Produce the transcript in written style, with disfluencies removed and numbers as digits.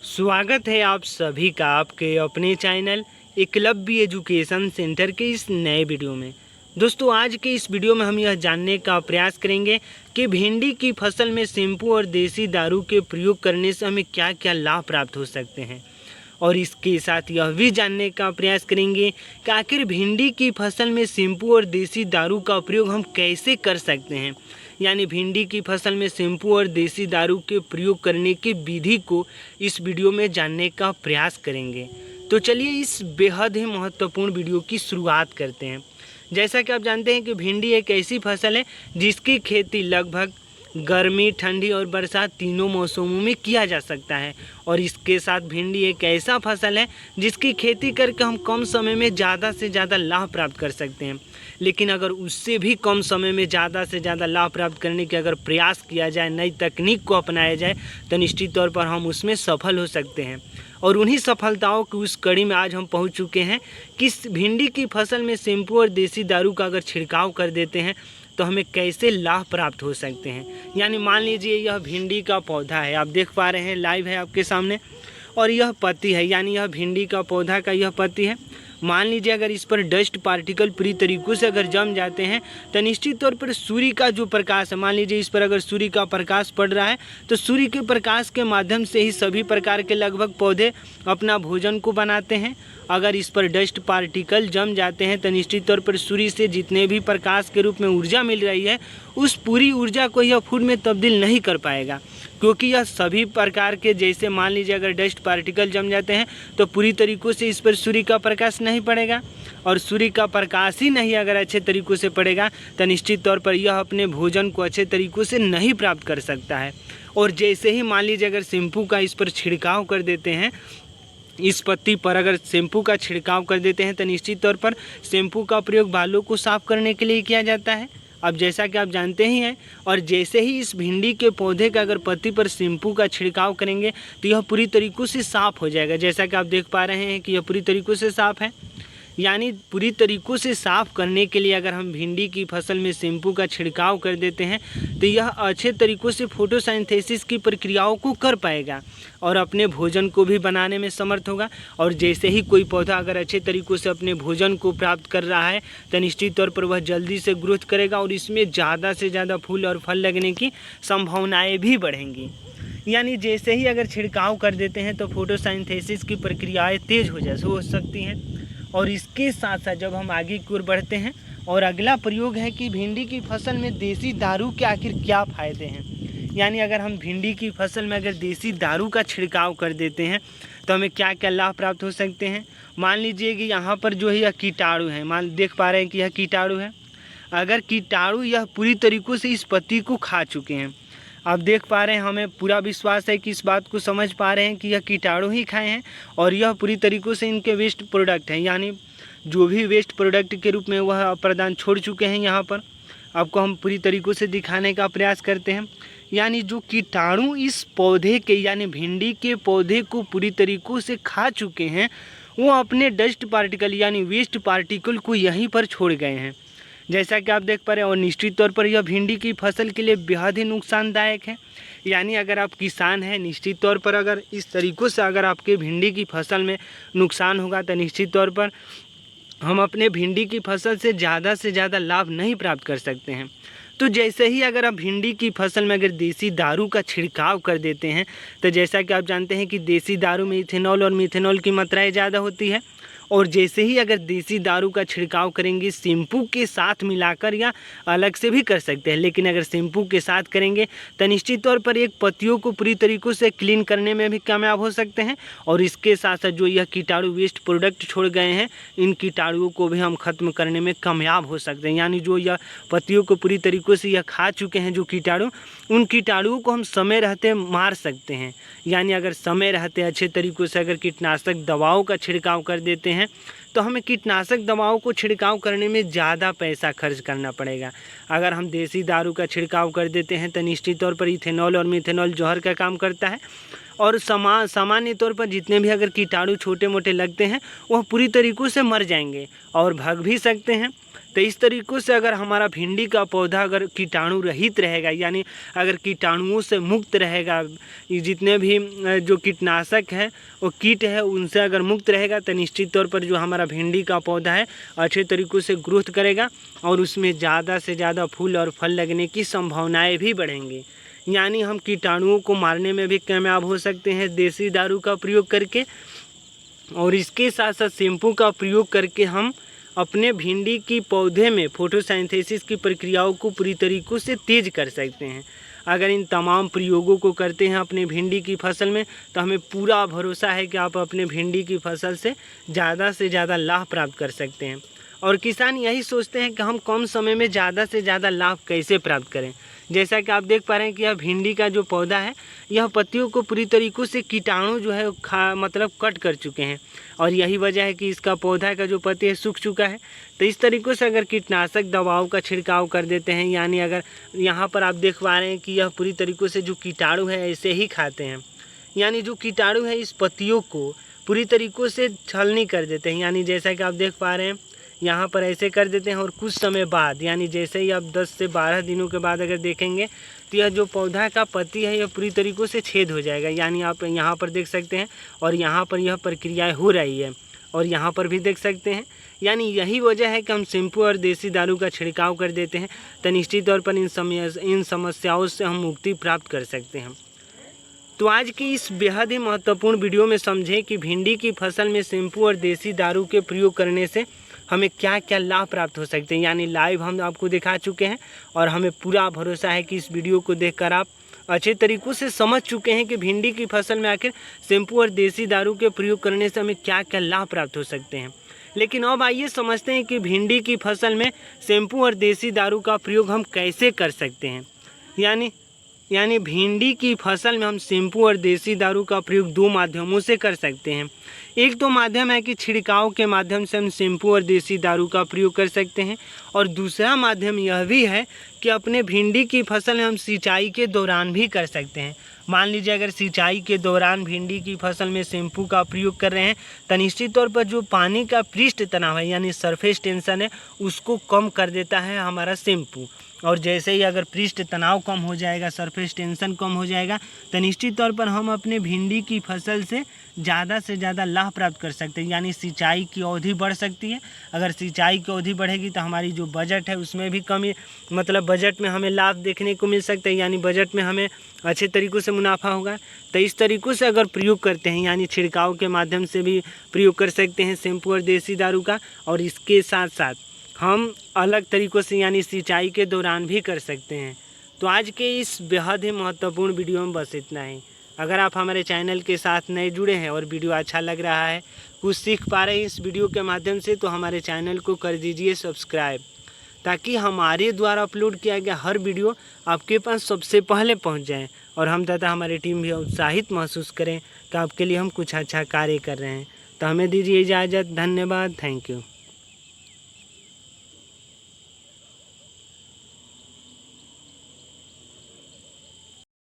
स्वागत है आप सभी का आपके अपने चैनल एकलव्य एजुकेशन सेंटर के इस नए वीडियो में। दोस्तों, आज के इस वीडियो में हम यह जानने का प्रयास करेंगे कि भिंडी की फसल में शैम्पू और देसी दारू के प्रयोग करने से हमें क्या क्या लाभ प्राप्त हो सकते हैं, और इसके साथ यह भी जानने का प्रयास करेंगे कि आखिर भिंडी की फसल में शैम्पू और देसी दारू का प्रयोग हम कैसे कर सकते हैं। यानी भिंडी की फसल में शैम्पू और देसी दारू के प्रयोग करने की विधि को इस वीडियो में जानने का प्रयास करेंगे। तो चलिए इस बेहद ही महत्वपूर्ण वीडियो की शुरुआत करते हैं। जैसा कि आप जानते हैं कि भिंडी एक ऐसी फसल है जिसकी खेती लगभग गर्मी, ठंडी और बरसात तीनों मौसमों में किया जा सकता है। और इसके साथ भिंडी एक ऐसा फसल है जिसकी खेती करके हम कम समय में ज़्यादा से ज़्यादा लाभ प्राप्त कर सकते हैं। लेकिन अगर उससे भी कम समय में ज़्यादा से ज़्यादा लाभ प्राप्त करने के अगर प्रयास किया जाए, नई तकनीक को अपनाया जाए, तो निश्चित तौर पर हम उसमें सफल हो सकते हैं। और उन्हीं सफलताओं की उस कड़ी में आज हम पहुंच चुके हैं कि भिंडी की फसल में शैम्पू और देसी दारू का अगर छिड़काव कर देते हैं तो हमें कैसे लाभ प्राप्त हो सकते हैं। यानी मान लीजिए यह भिंडी का पौधा है, आप देख पा रहे हैं, लाइव है आपके सामने, और यह पत्ती है, यानी यह भिंडी का पौधा का यह पत्ती है। मान लीजिए अगर इस पर डस्ट पार्टिकल पूरी तरीक़ों से अगर जम जाते हैं तो निश्चित तौर पर सूर्य का जो प्रकाश है, मान लीजिए इस पर अगर सूर्य का प्रकाश पड़ रहा है तो सूर्य के प्रकाश के माध्यम से ही सभी प्रकार के लगभग पौधे अपना भोजन को बनाते हैं। अगर इस पर डस्ट पार्टिकल जम जाते हैं तो निश्चित तौर पर सूर्य से जितने भी प्रकाश के रूप में ऊर्जा मिल रही है उस पूरी ऊर्जा को यह फूड में तब्दील नहीं कर पाएगा, क्योंकि यह सभी प्रकार के, जैसे मान लीजिए अगर डस्ट पार्टिकल जम जाते हैं तो पूरी तरीक़ों से इस पर सूर्य का प्रकाश नहीं पड़ेगा, और सूर्य का प्रकाश ही नहीं अगर अच्छे तरीक़ों से पड़ेगा तो निश्चित तौर पर यह अपने भोजन को अच्छे तरीक़ों से नहीं प्राप्त कर सकता है। और जैसे ही मान लीजिए अगर शैम्पू का इस पर छिड़काव कर देते हैं, इस पत्ती पर अगर शैम्पू का छिड़काव कर देते हैं तो निश्चित तौर पर शैम्पू का प्रयोग बालों को साफ़ करने के लिए किया जाता है। अब जैसा कि आप जानते ही हैं, और जैसे ही इस भिंडी के पौधे का अगर पत्ती पर शैम्पू का छिड़काव करेंगे तो यह पूरी तरीक़ों से साफ़ हो जाएगा। जैसा कि आप देख पा रहे हैं कि यह पूरी तरीक़ों से साफ़ है। यानी पूरी तरीक़ों से साफ़ करने के लिए अगर हम भिंडी की फसल में शैम्पू का छिड़काव कर देते हैं तो यह अच्छे तरीक़ों से फोटोसिंथेसिस की प्रक्रियाओं को कर पाएगा और अपने भोजन को भी बनाने में समर्थ होगा। और जैसे ही कोई पौधा अगर अच्छे तरीक़ों से अपने भोजन को प्राप्त कर रहा है तो निश्चित तौर पर वह जल्दी से ग्रोथ करेगा और इसमें ज़्यादा से ज़्यादा फूल और फल लगने की संभावनाएँ भी बढ़ेंगी। यानी जैसे ही अगर छिड़काव कर देते हैं तो फोटोसिंथेसिस की प्रक्रियाएँ तेज़ हो सकती हैं। और इसके साथ साथ जब हम आगे की ओर बढ़ते हैं, और अगला प्रयोग है कि भिंडी की फसल में देसी दारू के आखिर क्या फ़ायदे हैं। यानी अगर हम भिंडी की फसल में अगर देसी दारू का छिड़काव कर देते हैं तो हमें क्या क्या लाभ प्राप्त हो सकते हैं। मान लीजिए कि यहाँ पर जो है यह कीटाणु है, देख पा रहे हैं कि यह कीटाणु है। अगर कीटाणु यह पूरी तरीक़ों से इस पत्ती को खा चुके हैं, आप देख पा रहे हैं, हमें पूरा विश्वास है कि इस बात को समझ पा रहे हैं कि यह कीटाणु ही खाए हैं और यह पूरी तरीक़ों से इनके वेस्ट प्रोडक्ट हैं, यानी जो भी वेस्ट प्रोडक्ट के रूप में वह प्रदान छोड़ चुके हैं। यहाँ पर आपको हम पूरी तरीक़ों से दिखाने का प्रयास करते हैं। यानी जो कीटाणु इस पौधे के, यानी भिंडी के पौधे को पूरी तरीक़ों से खा चुके हैं, वो अपने डस्ट पार्टिकल यानी वेस्ट पार्टिकल को यहीं पर छोड़ गए हैं, जैसा कि आप देख पा रहे हैं। और निश्चित तौर पर यह भिंडी की फसल के लिए बेहद ही नुकसानदायक है। यानी अगर आप किसान हैं, निश्चित तौर पर अगर इस तरीक़ों से अगर आपके भिंडी की फसल में नुकसान होगा तो निश्चित तौर पर हम अपने भिंडी की फसल से ज़्यादा लाभ नहीं प्राप्त कर सकते हैं। तो जैसे ही अगर आप भिंडी की फसल में अगर देसी दारू का छिड़काव कर देते हैं तो जैसा कि आप जानते हैं कि देसी दारू में इथेनॉल और मिथेनॉल की मात्राएँ ज़्यादा होती है। और जैसे ही अगर देसी दारू का छिड़काव करेंगे शैम्पू के साथ मिलाकर, या अलग से भी कर सकते हैं, लेकिन अगर शैम्पू के साथ करेंगे तो निश्चित तौर पर एक पत्तियों को पूरी तरीक़ों से क्लीन करने में भी कामयाब हो सकते हैं। और इसके साथ साथ जो यह कीटाणु वेस्ट प्रोडक्ट छोड़ गए हैं, इन कीटाणुओं को भी हम ख़त्म करने में कामयाब हो सकते हैं। यानी जो यह पत्तियों को पूरी तरीक़ों से यह खा चुके हैं जो कीटाणु, उन कीटाणुओं को हम समय रहते मार सकते हैं। यानी अगर समय रहते अच्छे तरीक़ों से अगर कीटनाशक दवाओं का छिड़काव कर देते हैं तो हमें कीटनाशक दवाओं को छिड़काव करने में ज़्यादा पैसा खर्च करना पड़ेगा। अगर हम देसी दारू का छिड़काव कर देते हैं तो निश्चित तौर पर इथेनॉल और मिथेनॉल जहर का काम करता है, और सामान्य तौर पर जितने भी अगर कीटाणु छोटे मोटे लगते हैं वह पूरी तरीक़ों से मर जाएंगे और भाग भी सकते हैं। तो इस तरीक़ों से अगर हमारा भिंडी का पौधा अगर कीटाणु रहित रहेगा, यानी अगर कीटाणुओं से मुक्त रहेगा, जितने भी जो कीटनाशक है वो कीट है उनसे अगर मुक्त रहेगा, तो निश्चित तौर पर जो हमारा भिंडी का पौधा है अच्छे तरीक़ों से ग्रोथ करेगा और उसमें ज़्यादा से ज़्यादा फूल और फल लगने की संभावनाएँ भी बढ़ेंगी। यानी हम कीटाणुओं को मारने में भी कामयाब हो सकते हैं देसी दारू का प्रयोग करके, और इसके साथ साथ शैम्पू का प्रयोग करके हम अपने भिंडी की पौधे में फोटोसिंथेसिस की प्रक्रियाओं को पूरी तरीक़ों से तेज़ कर सकते हैं। अगर इन तमाम प्रयोगों को करते हैं अपने भिंडी की फसल में, तो हमें पूरा भरोसा है कि आप अपने भिंडी की फसल से ज़्यादा लाभ प्राप्त कर सकते हैं। और किसान यही सोचते हैं कि हम कम समय में ज़्यादा से ज़्यादा लाभ कैसे प्राप्त करें। जैसा कि आप देख पा रहे हैं कि यह भिंडी का जो पौधा है यह पत्तियों को पूरी तरीक़ों से कीटाणु जो है कट कर चुके हैं, और यही वजह है कि इसका पौधा का जो पत्ती है सूख चुका है। तो इस तरीक़ों से अगर कीटनाशक दवाओं का छिड़काव कर देते हैं, यानी अगर यहाँ पर आप देख पा रहे हैं कि यह पूरी तरीक़ों से जो कीटाणु है ऐसे ही खाते हैं, यानी जो कीटाणु है इस पत्तियों को पूरी तरीक़ों से छलनी कर देते हैं। यानी जैसा कि आप देख पा रहे हैं यहाँ पर ऐसे कर देते हैं, और कुछ समय बाद यानी जैसे ही आप 10 से 12 दिनों के बाद अगर देखेंगे तो यह जो पौधा का पत्ती है यह पूरी तरीक़ों से छेद हो जाएगा। यानी आप यहाँ पर देख सकते हैं, और यहाँ पर यह प्रक्रियाएं हो रही है, और यहाँ पर भी देख सकते हैं। यानी यही वजह है कि हम शैम्पू और देसी दारू का छिड़काव कर देते हैं, तो निश्चित तौर पर इन समस्याओं से हम मुक्ति प्राप्त कर सकते हैं। तो आज की इस बेहद ही महत्वपूर्ण वीडियो में समझें कि भिंडी की फसल में शैम्पू और देसी दारू के प्रयोग करने से हमें क्या क्या लाभ प्राप्त हो सकते हैं। यानी लाइव हम आपको दिखा चुके हैं, और हमें पूरा भरोसा है कि इस वीडियो को देखकर आप अच्छे तरीक़ों से समझ चुके हैं कि भिंडी की फसल में आखिर शैम्पू और देसी दारू के प्रयोग करने से हमें क्या क्या लाभ प्राप्त हो सकते हैं। लेकिन अब आइए समझते हैं कि भिंडी की फसल में शैम्पू और देसी दारू का प्रयोग हम कैसे कर सकते हैं। यानी भिंडी की फसल में हम शैम्पू और देसी दारू का प्रयोग 2 माध्यमों से कर सकते हैं। एक तो माध्यम है कि छिड़काव के माध्यम से हम शैम्पू और देसी दारू का प्रयोग कर सकते हैं, और दूसरा माध्यम यह भी है कि अपने भिंडी की फसल में हम सिंचाई के दौरान भी कर सकते हैं। मान लीजिए अगर सिंचाई के दौरान भिंडी की फसल में शैम्पू का प्रयोग कर रहे हैं, तो निश्चित तौर पर जो पानी का पृष्ठ तनाव है यानी सरफेस टेंशन है उसको कम कर देता है हमारा शैम्पू। और जैसे ही अगर पृष्ठ तनाव कम हो जाएगा, सरफेस टेंशन कम हो जाएगा, तो निश्चित तौर पर हम अपने भिंडी की फसल से ज़्यादा लाभ प्राप्त कर सकते हैं। यानी सिंचाई की अवधि बढ़ सकती है। अगर सिंचाई की अवधि बढ़ेगी तो हमारी जो बजट है उसमें भी कमी, मतलब बजट में हमें लाभ देखने को मिल सकता है, यानी बजट में हमें अच्छे तरीक़ों से मुनाफा होगा। तो इस तरीक़ों से अगर प्रयोग करते हैं, यानी छिड़काव के माध्यम से भी प्रयोग कर सकते हैं शैम्पू और देसी दारू का, और इसके साथ साथ हम अलग तरीक़ों से यानी सिंचाई के दौरान भी कर सकते हैं। तो आज के इस बेहद ही महत्वपूर्ण वीडियो में बस इतना ही। अगर आप हमारे चैनल के साथ नए जुड़े हैं और वीडियो अच्छा लग रहा है, कुछ सीख पा रहे हैं इस वीडियो के माध्यम से, तो हमारे चैनल को कर दीजिए सब्सक्राइब, ताकि हमारे द्वारा अपलोड किया गया हर वीडियो आपके पास सबसे पहले पहुंच जाए, और हम तथा हमारी टीम भी उत्साहित महसूस करें कि आपके लिए हम कुछ अच्छा कार्य कर रहे हैं। तो हमें दीजिए इजाज़त। धन्यवाद। Thank you.